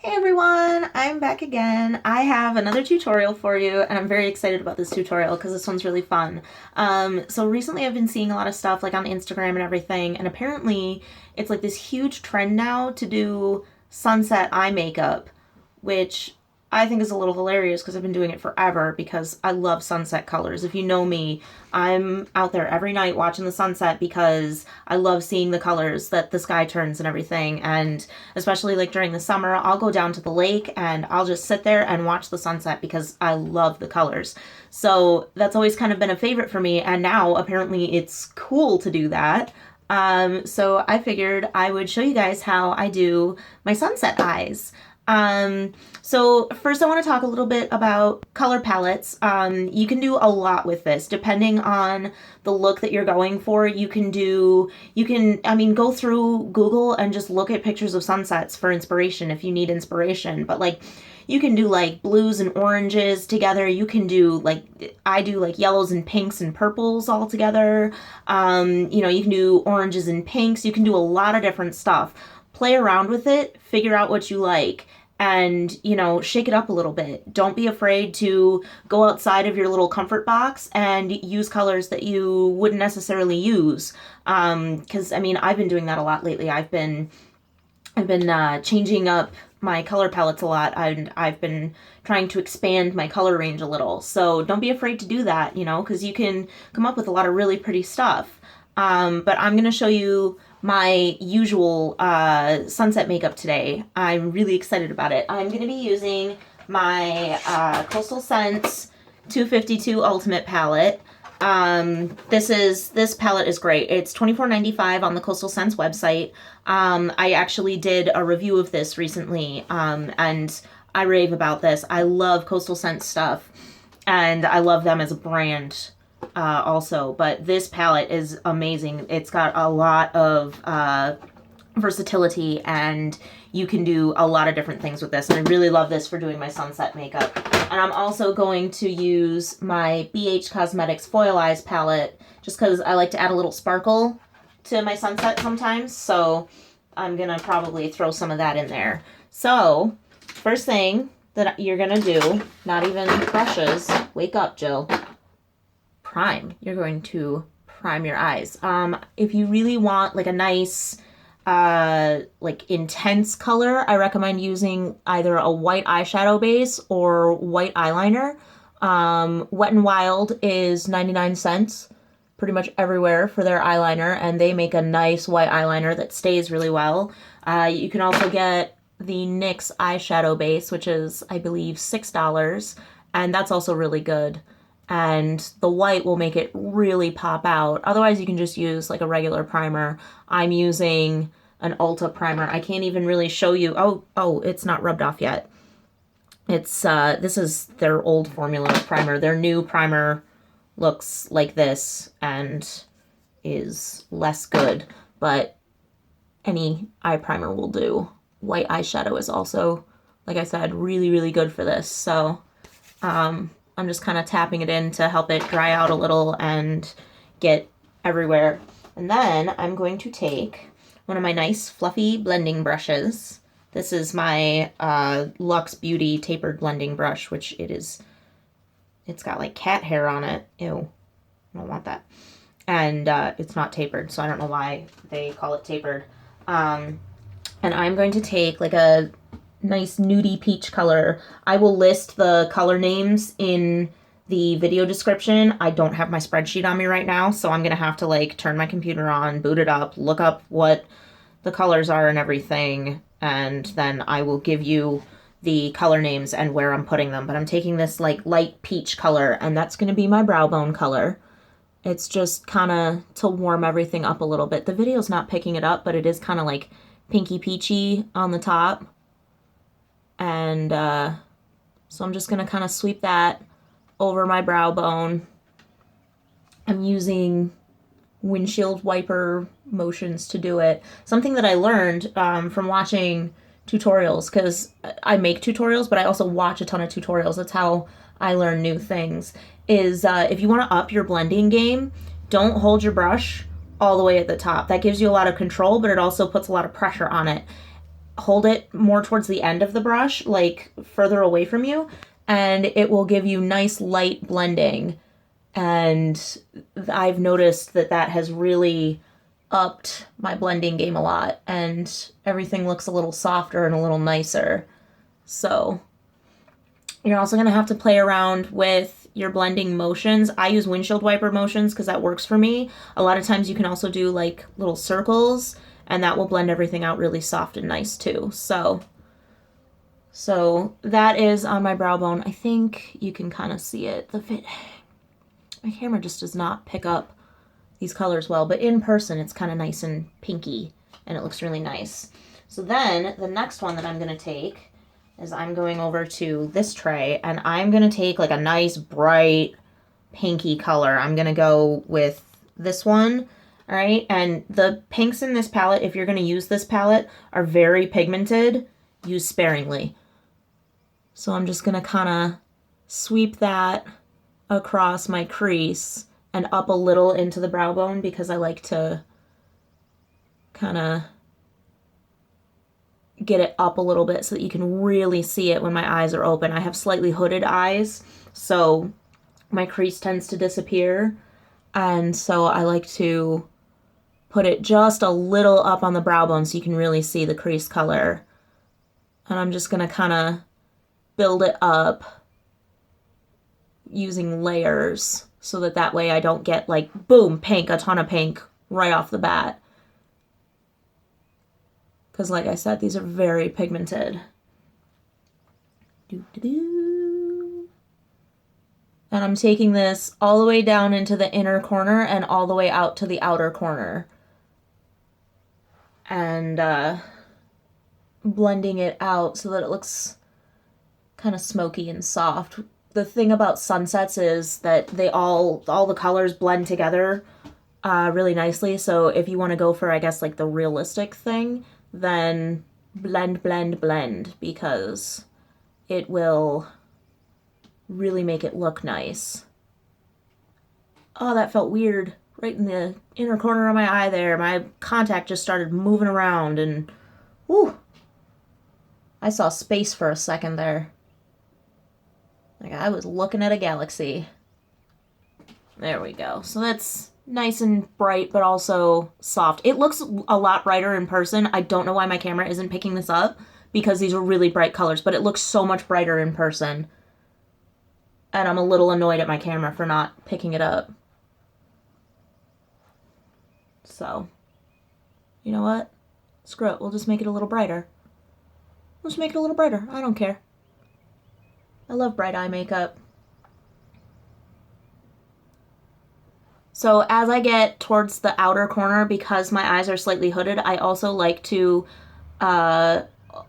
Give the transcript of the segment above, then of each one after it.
Hey everyone, I'm back again. I have another tutorial for you, and I'm very excited about this tutorial because this one's really fun. So recently I've been seeing a lot of stuff like on Instagram and everything, and apparently it's like this huge trend now to do sunset eye makeup, which I think is a little hilarious because I've been doing it forever because I love sunset colors. If you know me, I'm out there every night watching the sunset because I love seeing the colors that the sky turns and everything. And especially like during the summer, I'll go down to the lake and I'll just sit there and watch the sunset because I love the colors. So that's always kind of been a favorite for me. And now apparently it's cool to do that. So I figured I would show you guys how I do my sunset eyes. So first I want to talk a little bit about color palettes. You can do a lot with this depending on the look that you're going for. Go through Google and just look at pictures of sunsets for inspiration if you need inspiration. But like, you can do like blues and oranges together. You can do like, I do like yellows and pinks and purples all together. You can do oranges and pinks. You can do a lot of different stuff. Play around with it, figure out what you like, and shake it up a little bit. Don't be afraid to go outside of your little comfort box and use colors that you wouldn't necessarily use, because I've been doing that a lot lately. I've been changing up my color palettes a lot, and I've been trying to expand my color range a little. So don't be afraid to do that, because you can come up with a lot of really pretty stuff. But I'm going to show you my usual sunset makeup today. I'm really excited about it. I'm going to be using my Coastal Scents 252 Ultimate palette. This palette is great. It's $24.95 on the Coastal Scents website. I actually did a review of this recently, and I rave about this. I love Coastal Scents stuff, and I love them as a brand also, but this palette is amazing. It's got a lot of versatility, and you can do a lot of different things with this, and I really love this for doing my sunset makeup. And I'm also going to use my BH Cosmetics Foil Eyes palette just because I like to add a little sparkle to my sunset sometimes, so I'm gonna probably throw some of that in there. So first thing that you're gonna do, not even brushes, wake up Jill, prime. You're going to prime your eyes. If you really want like a nice like intense color, I recommend using either a white eyeshadow base or white eyeliner. Wet n Wild is 99 cents pretty much everywhere for their eyeliner, and they make a nice white eyeliner that stays really well. You can also get the NYX eyeshadow base, which is I believe $6, and that's also really good. And the white will make it really pop out. Otherwise, you can just use like a regular primer. I'm using an Ulta primer. I can't even really show you. Oh, it's not rubbed off yet. It's this is their old formula primer. Their new primer looks like this and is less good, but any eye primer will do. White eyeshadow is also, like I said, really, really good for this. So, I'm just kind of tapping it in to help it dry out a little and get everywhere. And then I'm going to take one of my nice fluffy blending brushes. This is my Luxe Beauty tapered blending brush, which it's got like cat hair on it. Ew, I don't want that. And it's not tapered, so I don't know why they call it tapered. And I'm going to take like a nice nudie peach color. I will list the color names in the video description. I don't have my spreadsheet on me right now, so I'm gonna have to like turn my computer on, boot it up, look up what the colors are and everything, and then I will give you the color names and where I'm putting them. But I'm taking this like light peach color, and that's gonna be my Browbone color. It's just kind of to warm everything up a little bit. The video's not picking it up, but it is kind of like pinky peachy on the top. And so I'm just going to kind of sweep that over my brow bone. I'm using windshield wiper motions to do it. Something that I learned from watching tutorials, because I make tutorials, but I also watch a ton of tutorials. That's how I learn new things, is if you want to up your blending game, don't hold your brush all the way at the top. That gives you a lot of control, but it also puts a lot of pressure on it. hold it more towards the end of the brush, like further away from you, and it will give you nice light blending. And I've noticed that that has really upped my blending game a lot, and everything looks a little softer and a little nicer. So you're also going to have to play around with your blending motions. I use windshield wiper motions because that works for me. A lot of times you can also do like little circles, and that will blend everything out really soft and nice too. So that is on my brow bone. I think you can kind of see it. My camera just does not pick up these colors well, but in person it's kind of nice and pinky, and it looks really nice. So then the next one that I'm going to take is I'm going over to this tray, and I'm going to take like a nice bright pinky color. I'm going to go with this one. All right, and the pinks in this palette, if you're going to use this palette, are very pigmented. Use sparingly. So I'm just going to kind of sweep that across my crease and up a little into the brow bone, because I like to kind of get it up a little bit so that you can really see it when my eyes are open. I have slightly hooded eyes, so my crease tends to disappear, and so I like to put it just a little up on the brow bone so you can really see the crease color. And I'm just going to kind of build it up using layers so that way I don't get like, boom, pink, a ton of pink right off the bat. Because like I said, these are very pigmented. And I'm taking this all the way down into the inner corner and all the way out to the outer corner. And blending it out so that it looks kind of smoky and soft. The thing about sunsets is that they all the colors blend together really nicely. So if you want to go for, I guess, like the realistic thing, then blend, blend, blend, because it will really make it look nice. Oh, that felt weird. Right in the inner corner of my eye there. My contact just started moving around, and whew, I saw space for a second there. Like I was looking at a galaxy. There we go. So that's nice and bright, but also soft. It looks a lot brighter in person. I don't know why my camera isn't picking this up, because these are really bright colors, but it looks so much brighter in person. And I'm a little annoyed at my camera for not picking it up. So, you know what? Screw it. We'll just make it a little brighter. We'll just make it a little brighter. I don't care. I love bright eye makeup. So as I get towards the outer corner, because my eyes are slightly hooded, I also like to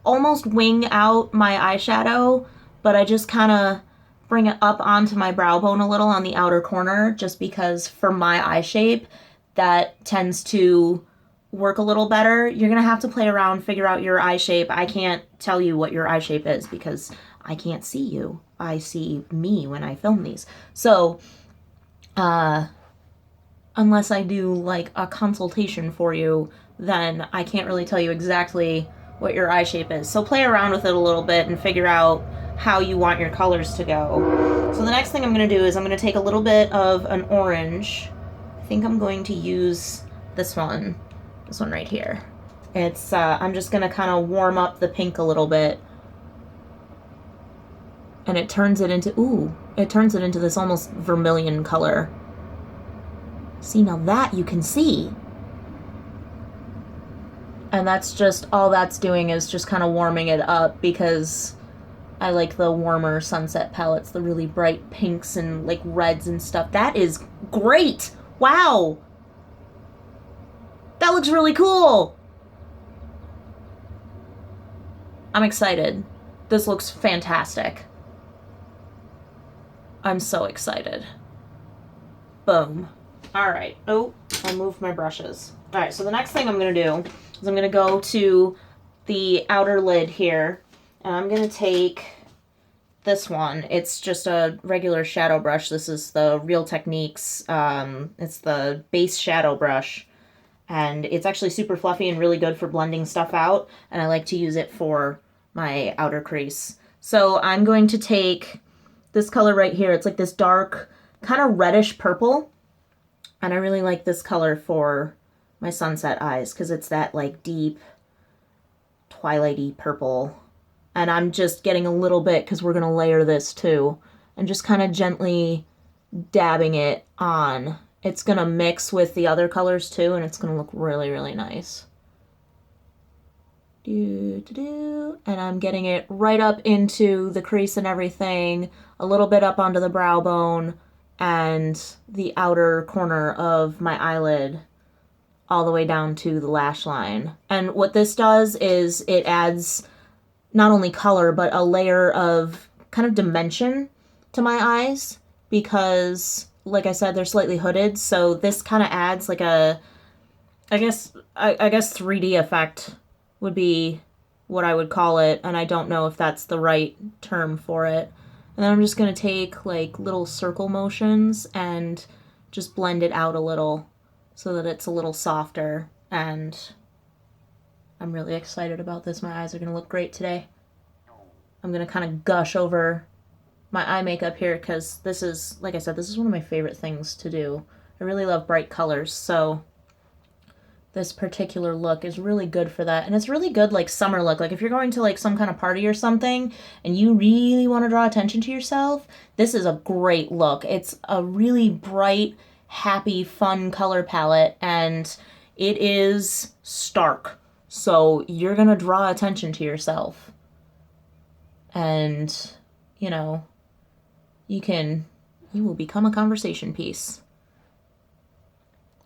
almost wing out my eyeshadow, but I just kind of bring it up onto my brow bone a little on the outer corner, just because for my eye shape, that tends to work a little better. You're going to have to play around, figure out your eye shape. I can't tell you what your eye shape is because I can't see you. I see me when I film these. So, unless I do like a consultation for you, then I can't really tell you exactly what your eye shape is. So play around with it a little bit and figure out how you want your colors to go. So the next thing I'm going to do is I'm going to take a little bit of an orange. I think I'm going to use this one right here. It's, I'm just going to kind of warm up the pink a little bit. And it turns it into, it turns it into this almost vermilion color. See, now that you can see. And that's just, all that's doing is just kind of warming it up, because I like the warmer sunset palettes, the really bright pinks and like reds and stuff. That is great. Wow. That looks really cool. I'm excited. This looks fantastic. I'm so excited. Boom. All right. Oh, I moved my brushes. All right, so the next thing I'm going to do is I'm going to go to the outer lid here, and I'm going to take this one. It's just a regular shadow brush. This is the Real Techniques. It's the base shadow brush. And it's actually super fluffy and really good for blending stuff out, and I like to use it for my outer crease. So I'm going to take this color right here. It's like this dark, kind of reddish purple, and I really like this color for my sunset eyes because it's that like deep, twilighty purple. And I'm just getting a little bit, because we're going to layer this too, and just kind of gently dabbing it on. It's going to mix with the other colors too, and it's going to look really, really nice. And I'm getting it right up into the crease and everything, a little bit up onto the brow bone and the outer corner of my eyelid, all the way down to the lash line. And what this does is it adds not only color, but a layer of kind of dimension to my eyes, because like I said, they're slightly hooded, so this kind of adds like a, I guess 3D effect would be what I would call it, and I don't know if that's the right term for it. And then I'm just going to take like little circle motions and just blend it out a little so that it's a little softer, and I'm really excited about this. My eyes are going to look great today. I'm going to kind of gush over my eye makeup here because this is, like I said, this is one of my favorite things to do. I really love bright colors, so this particular look is really good for that. And it's really good like summer look. Like if you're going to like some kind of party or something and you really want to draw attention to yourself, this is a great look. It's a really bright, happy, fun color palette, and it is stark. So you're going to draw attention to yourself. And, you know, you will become a conversation piece.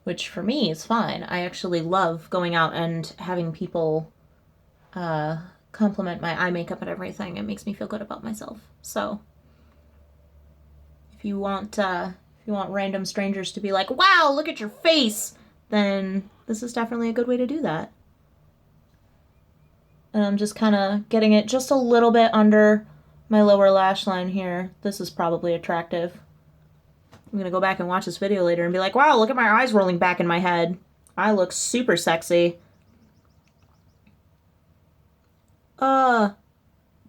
Which for me is fine. I actually love going out and having people compliment my eye makeup and everything. It makes me feel good about myself. So if you want random strangers to be like, "Wow, look at your face," then this is definitely a good way to do that. And I'm just kind of getting it just a little bit under my lower lash line here. This is probably attractive. I'm gonna go back and watch this video later and be like, wow, look at my eyes rolling back in my head. I look super sexy.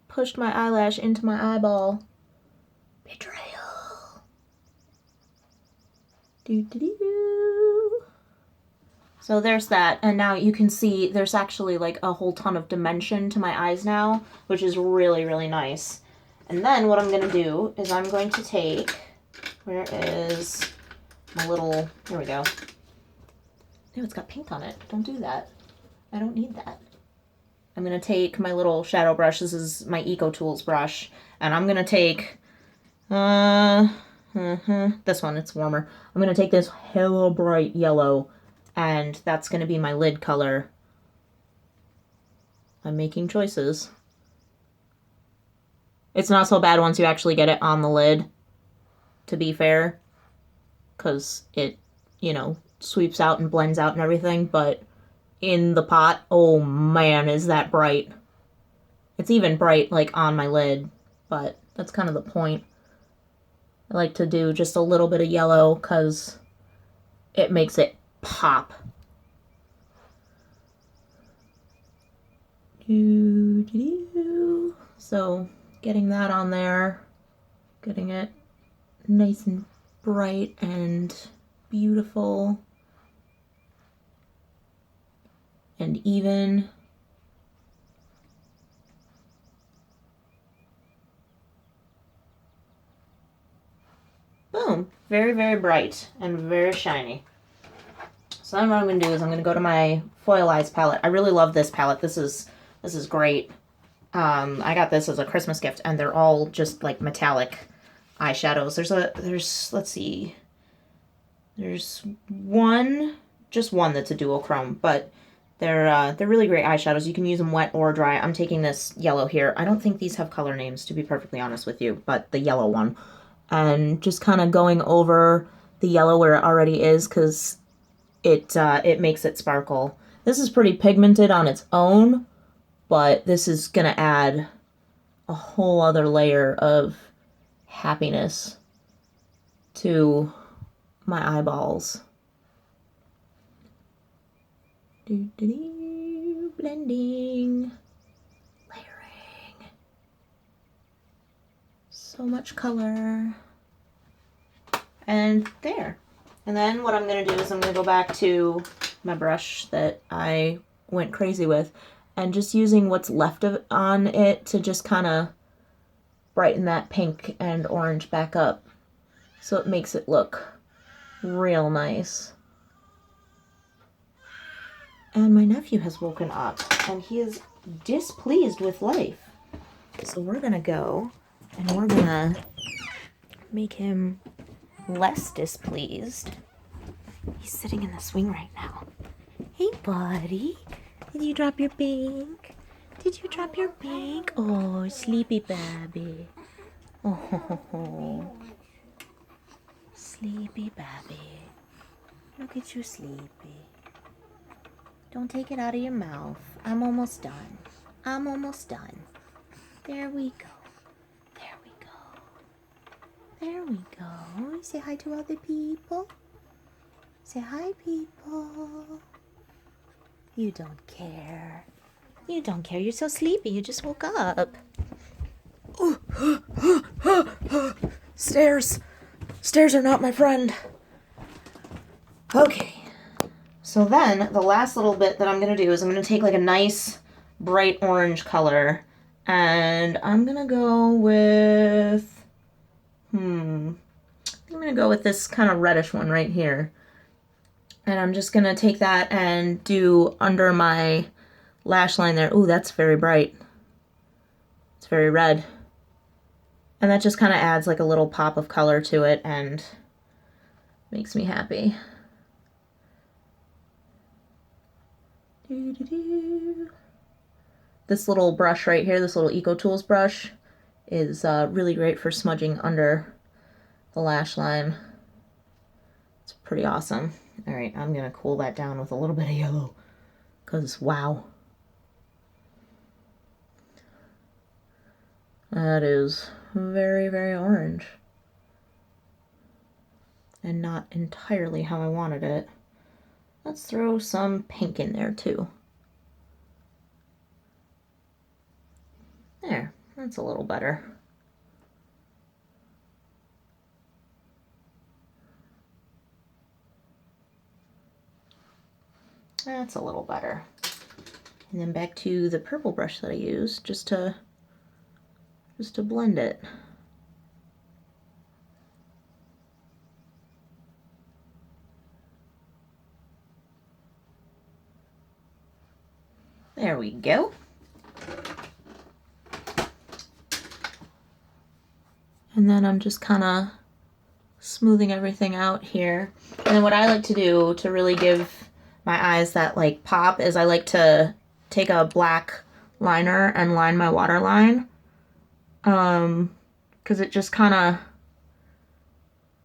Pushed my eyelash into my eyeball. Betrayal. Doo-doo-doo. So there's that, and now you can see there's actually like a whole ton of dimension to my eyes now, which is really, really nice. And then what I'm gonna do is I'm going to take, where is my little, here we go. Oh, it's got pink on it. Don't do that. I don't need that. I'm going to take my little shadow brush. This is my Eco Tools brush. And I'm going to take, this one, it's warmer. I'm going to take this hella bright yellow, and that's going to be my lid color. I'm making choices. It's not so bad once you actually get it on the lid, to be fair, because it, you know, sweeps out and blends out and everything, but in the pot, oh man, is that bright. It's even bright, like, on my lid, but that's kind of the point. I like to do just a little bit of yellow because it makes it pop. So, getting that on there, getting it nice and bright and beautiful and even. Boom. Very, very bright and very shiny. So then what I'm going to do is I'm going to go to my Foil Eyes palette. I really love this palette. This is great. I got this as a Christmas gift, and they're all just like metallic eyeshadows. Let's see. There's just one that's a dual chrome, but they're really great eyeshadows. You can use them wet or dry. I'm taking this yellow here. I don't think these have color names, to be perfectly honest with you, but the yellow one. And just kind of going over the yellow where it already is, because it makes it sparkle. This is pretty pigmented on its own, but this is gonna add a whole other layer of happiness to my eyeballs. Blending. Layering. So much color. And there. And then what I'm going to do is I'm going to go back to my brush that I went crazy with and just using what's left of on it to just kind of brighten that pink and orange back up so it makes it look real nice. And my nephew has woken up and he is displeased with life. So we're going to go and we're going to make him less displeased. He's sitting in the swing right now. Hey, buddy. Did you drop your bank? Did you drop your bank? Oh, sleepy baby. Oh, sleepy baby. Look at you, sleepy. Don't take it out of your mouth. I'm almost done. I'm almost done. There we go. There we go. There we go. Say hi to other people. Say hi, people. You don't care. You don't care. You're so sleepy. You just woke up. Stairs. Stairs are not my friend. Okay. So then the last little bit that I'm going to do is I'm going to take like a nice bright orange color and I'm going to go with, I'm going to go with this kind of reddish one right here. And I'm just going to take that and do under my lash line there. Ooh, that's very bright. It's very red. And that just kind of adds like a little pop of color to it and makes me happy. This little brush right here, this little Eco Tools brush, is really great for smudging under the lash line. It's pretty awesome. All right, I'm gonna cool that down with a little bit of yellow, because wow. That is very, very orange. And not entirely how I wanted it. Let's throw some pink in there too. There, that's a little better. That's a little better. And then back to the purple brush that I used just to blend it. There we go. And then I'm just kind of smoothing everything out here. And then what I like to do to really give my eyes that like pop is I like to take a black liner and line my waterline. Because it just kind of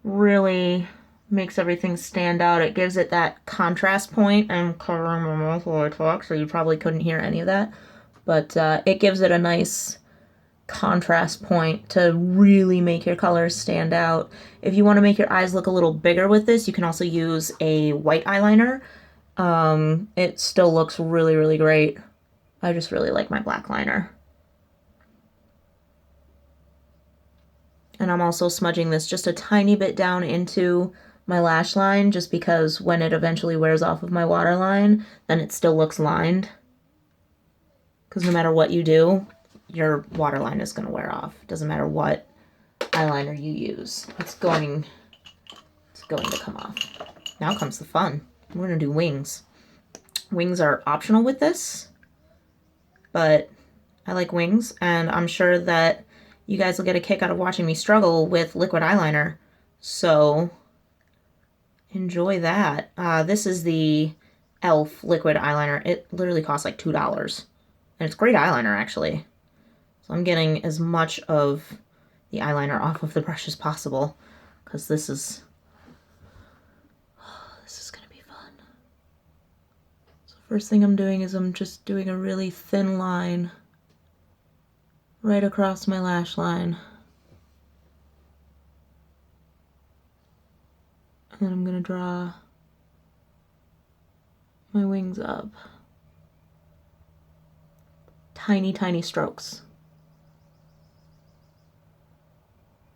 really makes everything stand out. It gives it that contrast point. I'm covering my mouth while I talk, so you probably couldn't hear any of that. But it gives it a nice contrast point to really make your colors stand out. If you want to make your eyes look a little bigger with this, you can also use a white eyeliner. It still looks really, really great. I just really like my black liner. And I'm also smudging this just a tiny bit down into my lash line, just because when it eventually wears off of my waterline, then it still looks lined. Because no matter what you do, your waterline is going to wear off. Doesn't matter what eyeliner you use. It's going to come off. Now comes the fun. We're going to do wings. Wings are optional with this, but I like wings, and I'm sure that you guys will get a kick out of watching me struggle with liquid eyeliner. So enjoy that. This is the e.l.f. liquid eyeliner. It literally costs like $2. And it's great eyeliner, actually. So I'm getting as much of the eyeliner off of the brush as possible, because this is going to be fun. So first thing I'm doing is I'm just doing a really thin line right across my lash line. And then I'm going to draw my wings up. Tiny, tiny strokes.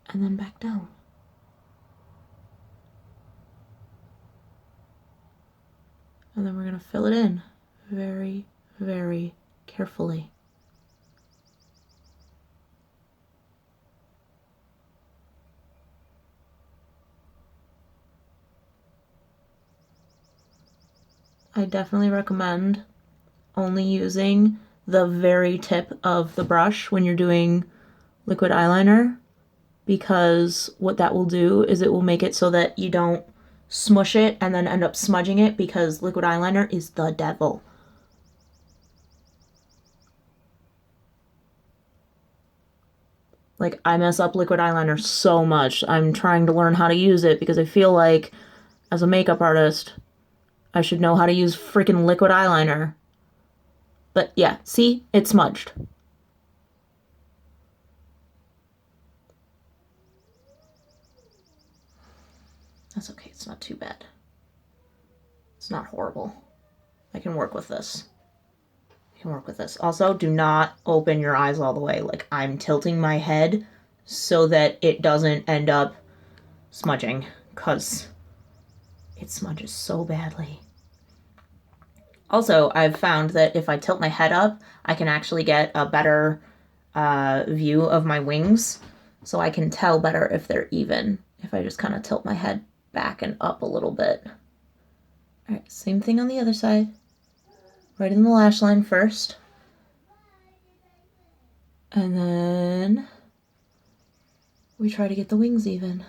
And then back down. And then we're going to fill it in very, very carefully. I definitely recommend only using the very tip of the brush when you're doing liquid eyeliner, because what that will do is it will make it so that you don't smush it and then end up smudging it, because liquid eyeliner is the devil. Like, I mess up liquid eyeliner so much. I'm trying to learn how to use it because I feel like as a makeup artist, I should know how to use freaking liquid eyeliner. But yeah, see? It's smudged. That's okay, it's not too bad. It's not horrible. I can work with this. I can work with this. Also, do not open your eyes all the way. Like, I'm tilting my head so that it doesn't end up smudging, because it smudges so badly. Also, I've found that if I tilt my head up, I can actually get a better view of my wings, so I can tell better if they're even, if I just kind of tilt my head back and up a little bit. Alright, same thing on the other side. Right in the lash line first. And then we try to get the wings even.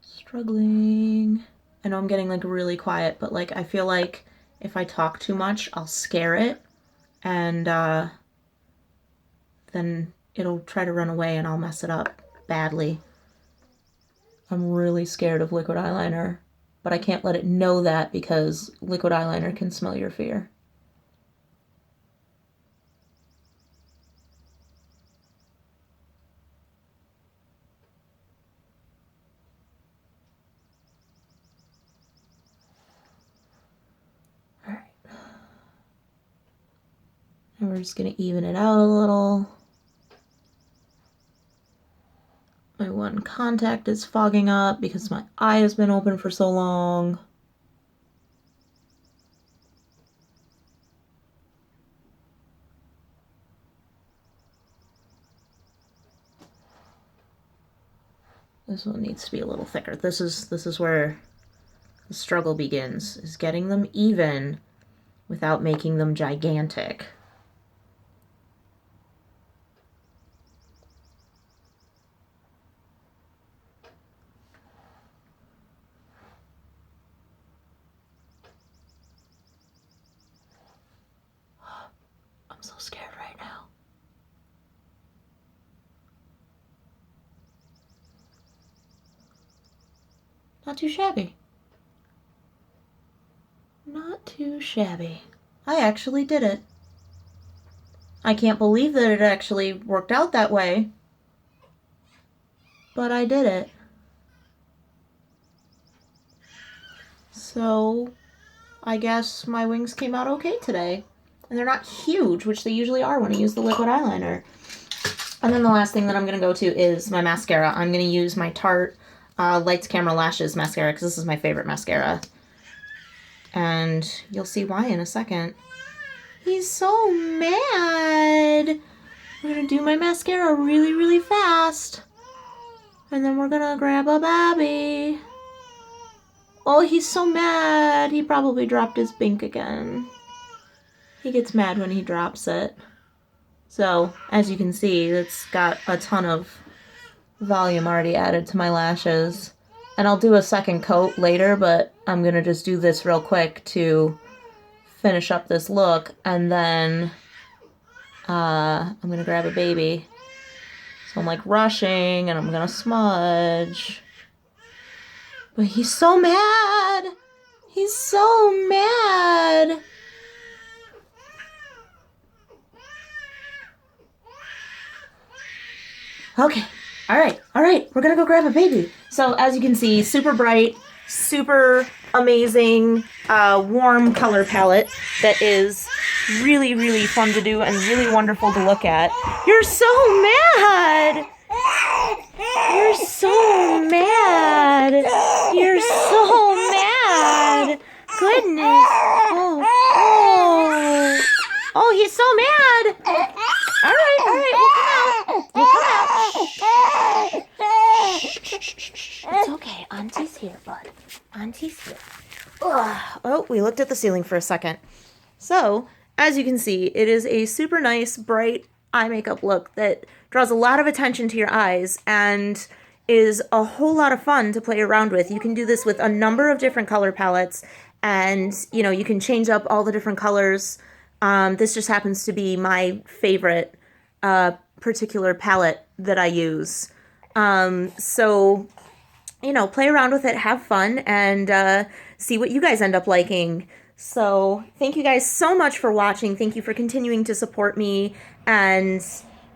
Struggling. I know I'm getting like really quiet, but like I feel like if I talk too much, I'll scare it, and then it'll try to run away and I'll mess it up badly. I'm really scared of liquid eyeliner, but I can't let it know that because liquid eyeliner can smell your fear. Alright. And we're just going to even it out a little. My one contact is fogging up because my eye has been open for so long. This one needs to be a little thicker. This is where the struggle begins, is getting them even without making them gigantic. I'm so scared right now. Not too shabby. Not too shabby. I actually did it. I can't believe that it actually worked out that way, but I did it. So I guess my wings came out okay today. And they're not huge, which they usually are when I use the liquid eyeliner. And then the last thing that I'm going to go to is my mascara. I'm going to use my Tarte Lights Camera Lashes mascara because this is my favorite mascara. And you'll see why in a second. He's so mad. We're going to do my mascara really, really fast. And then we're going to grab a babby. Oh, he's so mad. He probably dropped his Bink again. He gets mad when he drops it. So, as you can see, it's got a ton of volume already added to my lashes. And I'll do a second coat later, but I'm going to just do this real quick to finish up this look. And then I'm going to grab a baby. So I'm like rushing and I'm going to smudge. But he's so mad! He's so mad! Okay. All right. We're going to go grab a baby. So as you can see, super bright, super amazing, warm color palette that is really, really fun to do and really wonderful to look at. You're so mad. You're so mad. You're so mad. Goodness. Oh, he's so mad. All right, we'll come out. It's okay. Auntie's here, bud. Auntie's here. Ugh. Oh, we looked at the ceiling for a second. So, as you can see, it is a super nice, bright eye makeup look that draws a lot of attention to your eyes and is a whole lot of fun to play around with. You can do this with a number of different color palettes, and, you know, you can change up all the different colors. This just happens to be my favorite particular palette that I use. So, you know, play around with it, have fun, and see what you guys end up liking. So, thank you guys so much for watching. Thank you for continuing to support me and,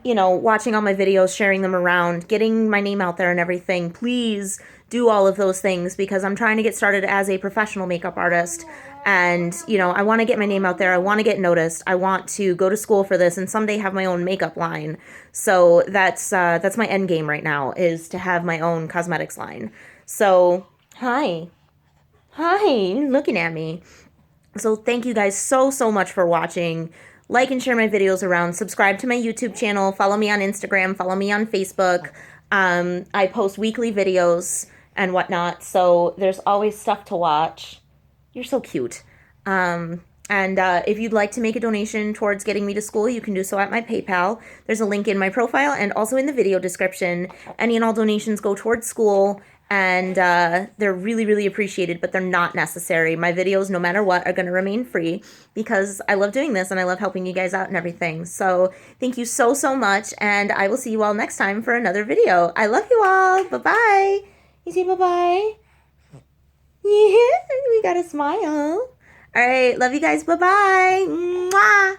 you know, watching all my videos, sharing them around, getting my name out there and everything. Please do all of those things because I'm trying to get started as a professional makeup artist. And, you know, I want to get my name out there. I want to get noticed. I want to go to school for this and someday have my own makeup line. So that's my end game right now, is to have my own cosmetics line. So, hi, you're looking at me. So thank you guys so much for watching. Like and share my videos around. Subscribe to my YouTube channel. Follow me on Instagram. Follow me on Facebook. I post weekly videos and whatnot. So there's always stuff to watch. You're so cute. And if you'd like to make a donation towards getting me to school, you can do so at my PayPal. There's a link in my profile and also in the video description. Any and all donations go towards school, and they're really, really appreciated, but they're not necessary. My videos, no matter what, are going to remain free because I love doing this and I love helping you guys out and everything. So thank you so much, and I will see you all next time for another video. I love you all. Bye-bye. You say bye-bye? Yeah, we got a smile. All right, love you guys. Bye-bye. Mwah.